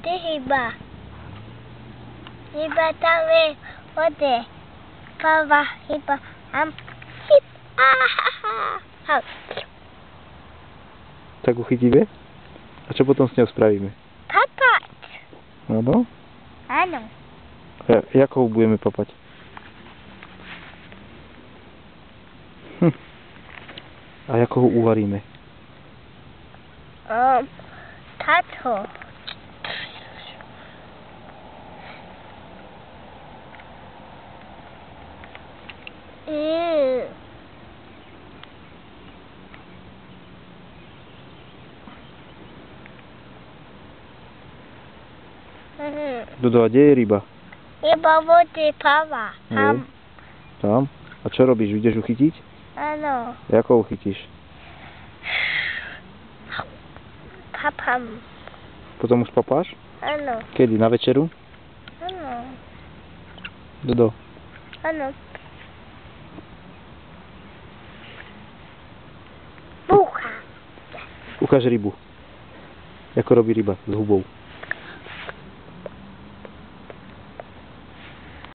Ty chyba. Chyba tam je vode. Pava chyba. Chyb. Ahaha. Tak uchytíme? A čo potom s ňou spravíme? Papať. Áno? Áno. A ako ho budeme papať? A ako ho uvaríme? Táto. Dodo, a kde je ryba? Iba vody pava. Tam. Tam? A čo robíš? Ideš ju chytiť? Áno. Ako ju chytíš? Papam. Potom už papáš? Áno. Kedy? Na večeru? Áno. Dodo. Áno. Búcha. Ukáž rybu. Ako robí ryba s hubou.